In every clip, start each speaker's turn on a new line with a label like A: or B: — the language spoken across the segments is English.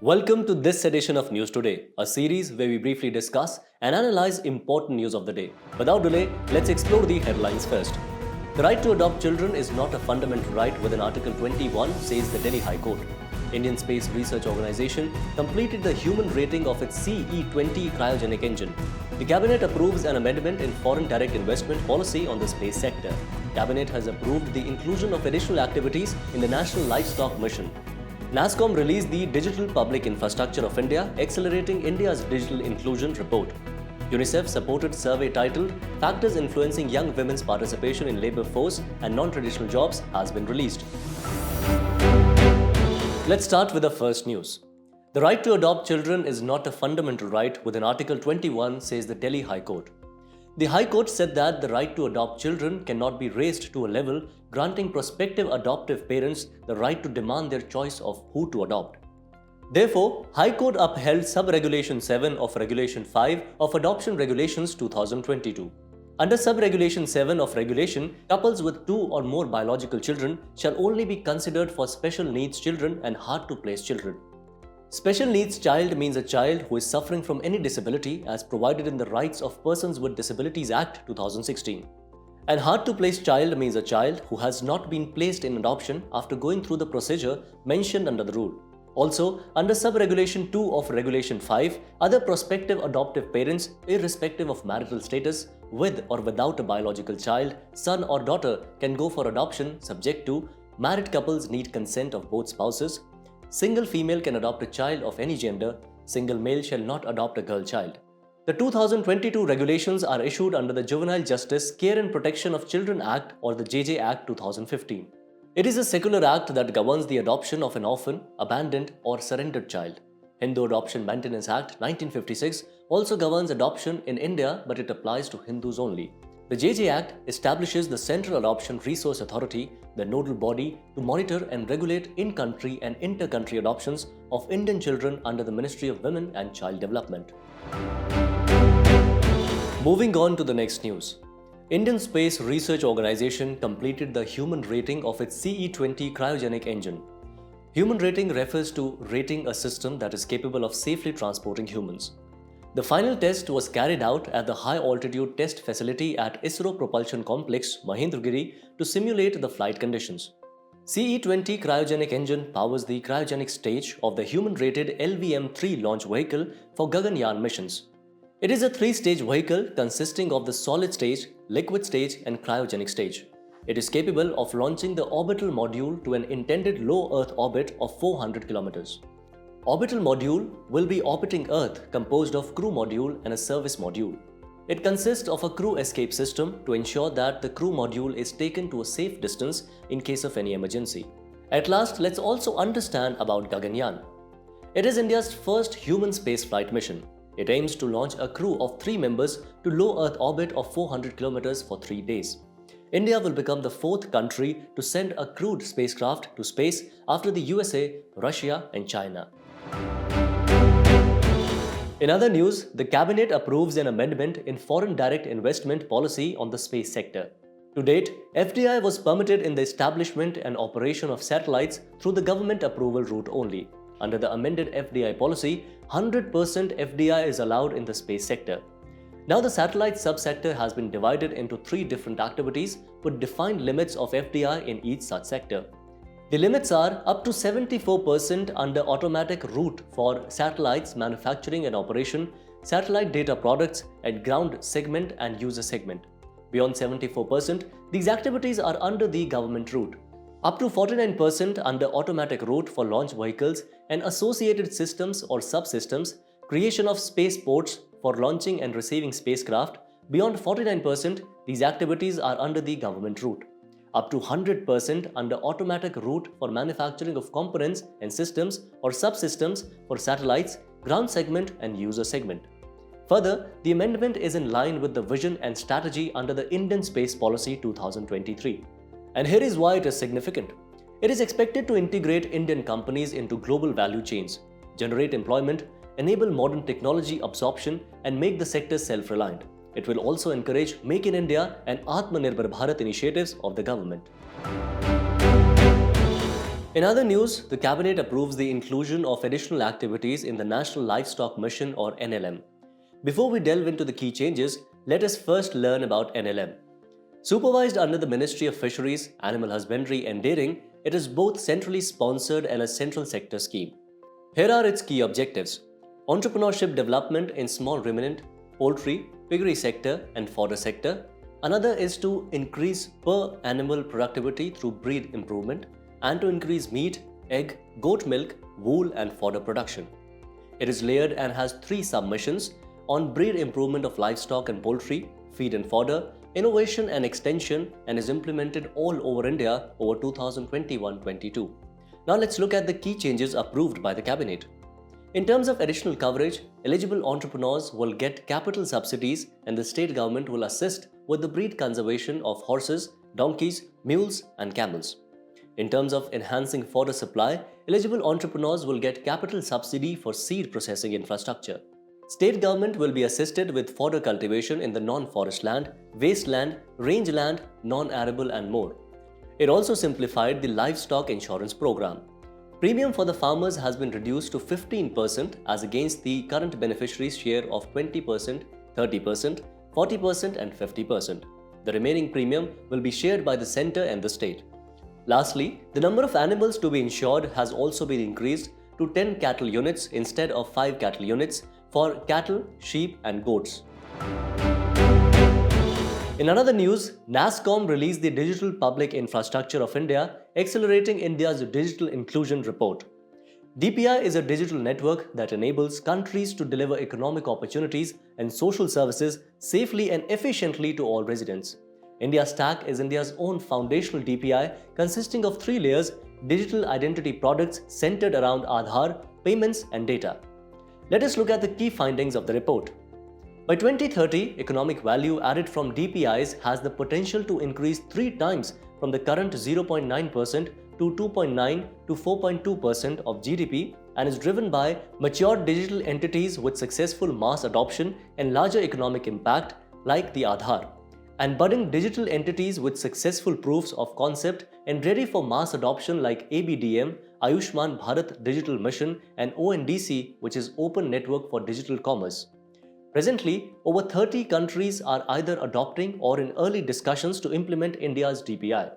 A: Welcome to this edition of News Today, a series where we briefly discuss and analyze important news of the day. Without delay, let's explore the headlines first. The right to adopt children is not a fundamental right within Article 21, says the Delhi High Court. Indian Space Research Organisation completed the human rating of its CE-20 cryogenic engine. The Cabinet approves an amendment in foreign direct investment policy on the space sector. Cabinet has approved the inclusion of additional activities in the National Livestock Mission. NASSCOM released the Digital Public Infrastructure of India, Accelerating India's Digital Inclusion report. UNICEF supported survey titled Factors Influencing Young Women's Participation in Labour Force and Non-Traditional Jobs has been released. Let's start with the first news. The right to adopt children is not a fundamental right within Article 21, says the Delhi High Court. The High Court said that the right to adopt children cannot be raised to a level granting prospective adoptive parents the right to demand their choice of who to adopt. Therefore, High Court upheld Sub-Regulation 7 of Regulation 5 of Adoption Regulations 2022. Under Sub-Regulation 7 of Regulation, couples with two or more biological children shall only be considered for special needs children and hard-to-place children. Special needs child means a child who is suffering from any disability as provided in the Rights of Persons with Disabilities Act 2016. And hard-to-place child means a child who has not been placed in adoption after going through the procedure mentioned under the rule. Also, under Sub-Regulation 2 of Regulation 5, other prospective adoptive parents, irrespective of marital status, with or without a biological child, son or daughter, can go for adoption subject to married couples need consent of both spouses. Single female can adopt a child of any gender. Single male shall not adopt a girl child. The 2022 regulations are issued under the Juvenile Justice Care and Protection of Children Act or the JJ Act 2015. It is a secular act that governs the adoption of an orphan, abandoned or surrendered child. Hindu Adoption Maintenance Act 1956 also governs adoption in India, but it applies to Hindus only. The JJ Act establishes the Central Adoption Resource Authority, the nodal body to monitor and regulate in-country and inter-country adoptions of Indian children under the Ministry of Women and Child Development. Moving on to the next news. Indian Space Research Organisation completed the human rating of its CE-20 cryogenic engine. Human rating refers to rating a system that is capable of safely transporting humans. The final test was carried out at the High Altitude Test Facility at ISRO Propulsion Complex, Mahendragiri, to simulate the flight conditions. CE-20 cryogenic engine powers the cryogenic stage of the human-rated LVM-3 launch vehicle for Gaganyaan missions. It is a three-stage vehicle consisting of the solid stage, liquid stage and cryogenic stage. It is capable of launching the orbital module to an intended low Earth orbit of 400 kilometers. Orbital module will be orbiting Earth composed of crew module and a service module. It consists of a crew escape system to ensure that the crew module is taken to a safe distance in case of any emergency. At last, let's also understand about Gaganyaan. It is India's first human spaceflight mission. It aims to launch a crew of 3 members to low Earth orbit of 400 kilometers for 3 days. India will become the 4th country to send a crewed spacecraft to space after the USA, Russia and China. In other news, the Cabinet approves an amendment in foreign direct investment policy on the space sector. To date, FDI was permitted in the establishment and operation of satellites through the government approval route only. Under the amended FDI policy, 100% FDI is allowed in the space sector. Now the satellite subsector has been divided into 3 different activities with defined limits of FDI in each such sector. The limits are up to 74% under automatic route for satellites manufacturing and operation, satellite data products at ground segment and user segment. Beyond 74%, these activities are under the government route. Up to 49% under automatic route for launch vehicles and associated systems or subsystems, creation of spaceports for launching and receiving spacecraft. Beyond 49%, these activities are under the government route. Up to 100% under automatic route for manufacturing of components and systems or subsystems for satellites, ground segment and user segment. Further, the amendment is in line with the vision and strategy under the Indian Space Policy 2023. And here is why it is significant. It is expected to integrate Indian companies into global value chains, generate employment, enable modern technology absorption and make the sector self-reliant. It will also encourage Make in India and Atmanirbhar Bharat initiatives of the government. In other news, the Cabinet approves the inclusion of additional activities in the National Livestock Mission or NLM. Before we delve into the key changes, let us first learn about NLM. Supervised under the Ministry of Fisheries, Animal Husbandry and Dairying, it is both centrally sponsored and a central sector scheme. Here are its key objectives: entrepreneurship development in small ruminant, poultry, piggery sector and fodder sector. Another is to increase per animal productivity through breed improvement and to increase meat, egg, goat milk, wool and fodder production. It is layered and has three sub-missions on breed improvement of livestock and poultry, feed and fodder, innovation and extension, and is implemented all over India over 2021-22. Now let's look at the key changes approved by the Cabinet. In terms of additional coverage, eligible entrepreneurs will get capital subsidies and the state government will assist with the breed conservation of horses, donkeys, mules and camels. In terms of enhancing fodder supply, eligible entrepreneurs will get capital subsidy for seed processing infrastructure. State government will be assisted with fodder cultivation in the non-forest land, wasteland, rangeland, non-arable and more. It also simplified the livestock insurance program. Premium for the farmers has been reduced to 15% as against the current beneficiaries' share of 20%, 30%, 40% and 50%. The remaining premium will be shared by the centre and the state. Lastly, the number of animals to be insured has also been increased to 10 cattle units instead of 5 cattle units for cattle, sheep and goats. In another news, NASSCOM released the Digital Public Infrastructure of India, Accelerating India's Digital Inclusion report. DPI is a digital network that enables countries to deliver economic opportunities and social services safely and efficiently to all residents. India Stack is India's own foundational DPI consisting of 3 layers: digital identity products centered around Aadhaar, payments and data. Let us look at the key findings of the report. By 2030, economic value added from DPIs has the potential to increase 3 times from the current 0.9% to 2.9 to 4.2% of GDP and is driven by mature digital entities with successful mass adoption and larger economic impact like the Aadhaar, and budding digital entities with successful proofs of concept and ready for mass adoption like ABDM, Ayushman Bharat Digital Mission and ONDC, which is Open Network for Digital Commerce. Presently, over 30 countries are either adopting or in early discussions to implement India's DPI.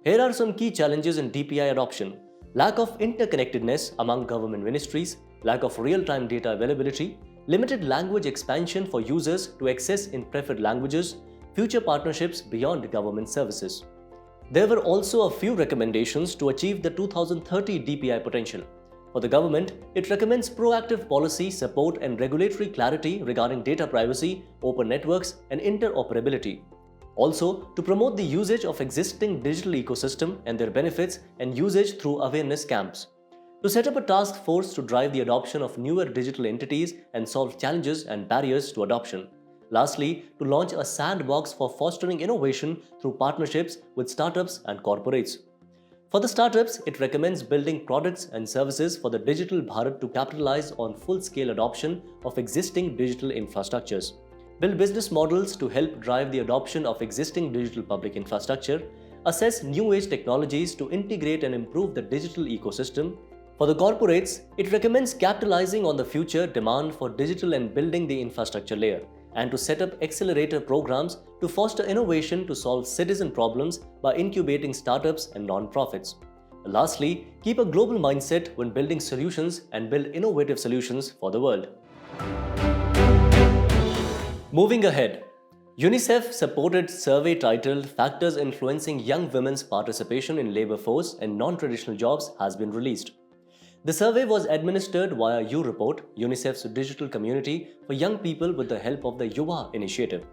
A: Here are some key challenges in DPI adoption: lack of interconnectedness among government ministries, lack of real-time data availability, limited language expansion for users to access in preferred languages, future partnerships beyond government services. There were also a few recommendations to achieve the 2030 DPI potential. For the government, it recommends proactive policy support and regulatory clarity regarding data privacy, open networks, and interoperability. Also, to promote the usage of existing digital ecosystem and their benefits and usage through awareness camps. To set up a task force to drive the adoption of newer digital entities and solve challenges and barriers to adoption. Lastly, to launch a sandbox for fostering innovation through partnerships with startups and corporates. For the startups, it recommends building products and services for the Digital Bharat to capitalize on full-scale adoption of existing digital infrastructures. Build business models to help drive the adoption of existing digital public infrastructure. Assess new-age technologies to integrate and improve the digital ecosystem. For the corporates, it recommends capitalizing on the future demand for digital and building the infrastructure layer, and to set up accelerator programs to foster innovation to solve citizen problems by incubating startups and non-profits. Lastly, keep a global mindset when building solutions and build innovative solutions for the world. Moving ahead, UNICEF supported survey titled Factors Influencing Young Women's Participation in Labour Force and Non-Traditional Jobs has been released. The survey was administered via U-Report, UNICEF's digital community for young people with the help of the Yuva Initiative.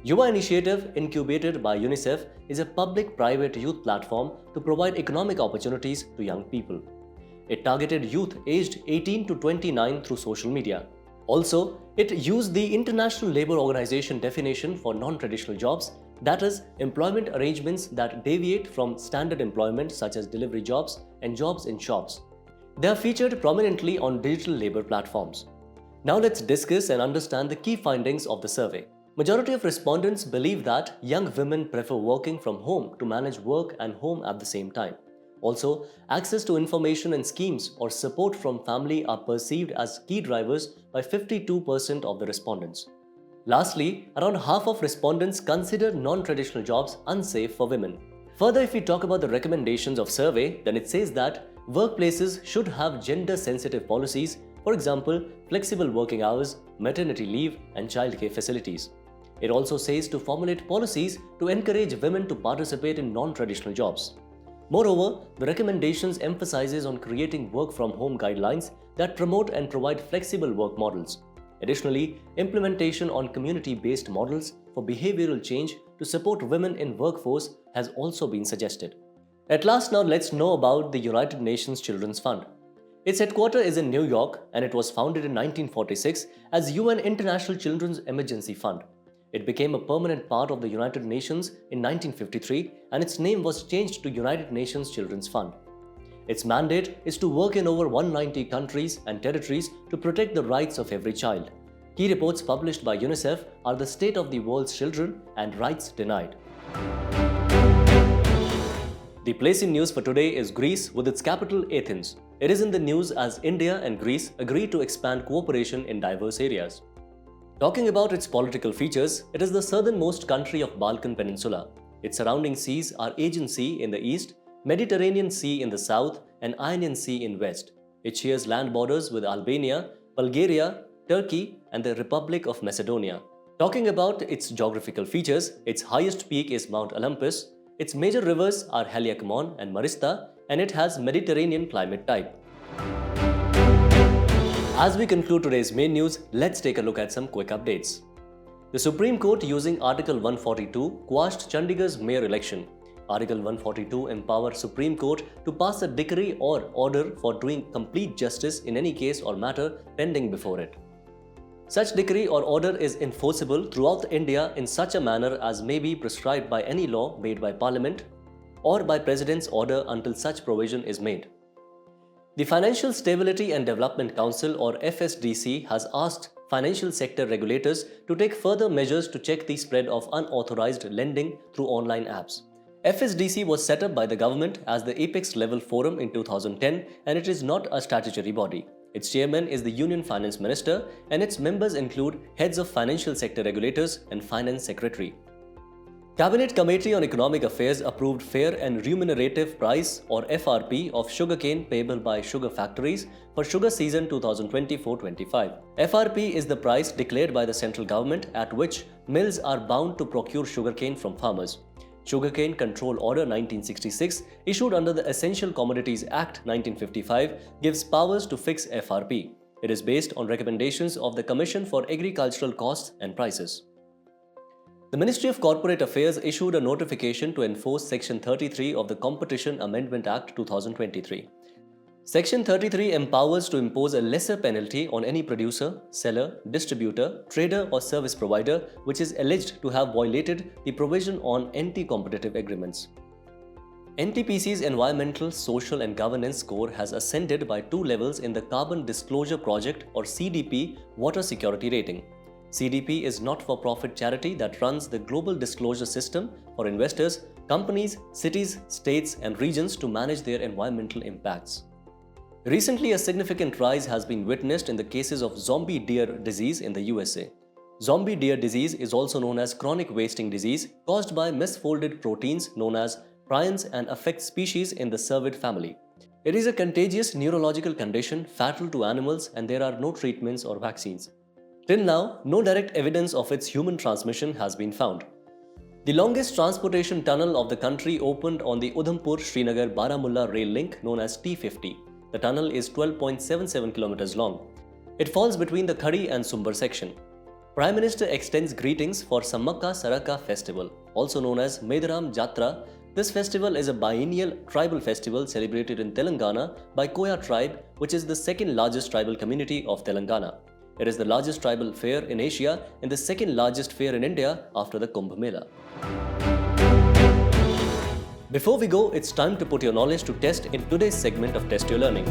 A: Yuva Initiative, incubated by UNICEF, is a public-private youth platform to provide economic opportunities to young people. It targeted youth aged 18 to 29 through social media. Also, it used the International Labour Organization definition for non-traditional jobs, that is, employment arrangements that deviate from standard employment such as delivery jobs and jobs in shops. They are featured prominently on digital labor platforms. Now let's discuss and understand the key findings of the survey. Majority of respondents believe that young women prefer working from home to manage work and home at the same time. Also, access to information and schemes or support from family are perceived as key drivers by 52% of the respondents. Lastly, around half of respondents consider non-traditional jobs unsafe for women. Further, if we talk about the recommendations of survey, then it says that workplaces should have gender-sensitive policies, for example, flexible working hours, maternity leave, and childcare facilities. It also says to formulate policies to encourage women to participate in non-traditional jobs. Moreover, the recommendations emphasizes on creating work-from-home guidelines that promote and provide flexible work models. Additionally, implementation on community-based models for behavioral change to support women in workforce has also been suggested. At last, now let's know about the United Nations Children's Fund. Its headquarters is in New York and it was founded in 1946 as UN International Children's Emergency Fund. It became a permanent part of the United Nations in 1953 and its name was changed to United Nations Children's Fund. Its mandate is to work in over 190 countries and territories to protect the rights of every child. Key reports published by UNICEF are the state of the world's children and rights denied. The place in news for today is Greece with its capital Athens. It is in the news as India and Greece agree to expand cooperation in diverse areas. Talking about its political features, it is the southernmost country of Balkan Peninsula. Its surrounding seas are Aegean Sea in the east, Mediterranean Sea in the south, and Ionian Sea in west. It shares land borders with Albania, Bulgaria, Turkey, and the Republic of Macedonia. Talking about its geographical features, its highest peak is Mount Olympus, its major rivers are Haliacmon and Marista, and it has Mediterranean climate type. As we conclude today's main news, let's take a look at some quick updates. The Supreme Court, using Article 142, quashed Chandigarh's mayor election. Article 142 empowers Supreme Court to pass a decree or order for doing complete justice in any case or matter pending before it. Such decree or order is enforceable throughout India in such a manner as may be prescribed by any law made by Parliament or by President's order until such provision is made. The Financial Stability and Development Council or FSDC has asked financial sector regulators to take further measures to check the spread of unauthorized lending through online apps. FSDC was set up by the government as the apex level forum in 2010 and it is not a statutory body. Its chairman is the Union Finance Minister and its members include heads of financial sector regulators and finance secretary. Cabinet Committee on Economic Affairs approved fair and remunerative price or FRP of sugarcane payable by sugar factories for sugar season 2024-25. FRP is the price declared by the central government at which mills are bound to procure sugarcane from farmers. Sugarcane Control Order 1966, issued under the Essential Commodities Act 1955, gives powers to fix FRP. It is based on recommendations of the Commission for Agricultural Costs and Prices. The Ministry of Corporate Affairs issued a notification to enforce Section 33 of the Competition Amendment Act 2023. Section 33 empowers to impose a lesser penalty on any producer, seller, distributor, trader or service provider which is alleged to have violated the provision on anti-competitive agreements. NTPC's Environmental, Social and Governance score has ascended by 2 levels in the Carbon Disclosure Project or CDP Water Security Rating. CDP is not-for-profit charity that runs the global disclosure system for investors, companies, cities, states and regions to manage their environmental impacts. Recently, a significant rise has been witnessed in the cases of zombie deer disease in the USA. Zombie deer disease is also known as chronic wasting disease caused by misfolded proteins known as prions and affects species in the cervid family. It is a contagious neurological condition fatal to animals and there are no treatments or vaccines. Till now, no direct evidence of its human transmission has been found. The longest transportation tunnel of the country opened on the Udhampur-Srinagar-Baramulla rail link known as T50. The tunnel is 12.77 kilometers long. It falls between the Khadi and Sumbar section. Prime Minister extends greetings for Sammaka Saraka festival, also known as Medaram Jatra. This festival is a biennial tribal festival celebrated in Telangana by Koya tribe, which is the second largest tribal community of Telangana. It is the largest tribal fair in Asia and the second largest fair in India after the Kumbh Mela. Before we go, it's time to put your knowledge to test in today's segment of Test Your Learning.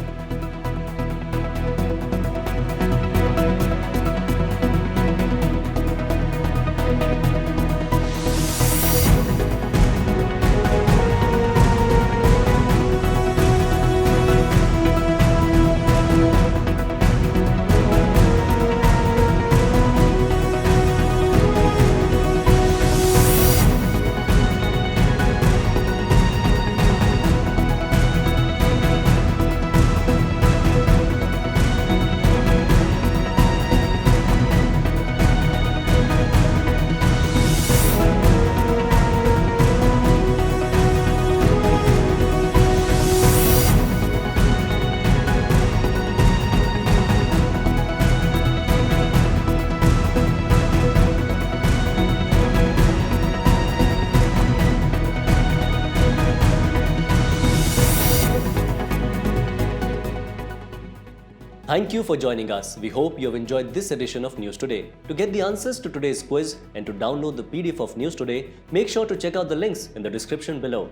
A: Thank you for joining us. We hope you have enjoyed this edition of News Today. To get the answers to today's quiz and to download the PDF of News Today, make sure to check out the links in the description below.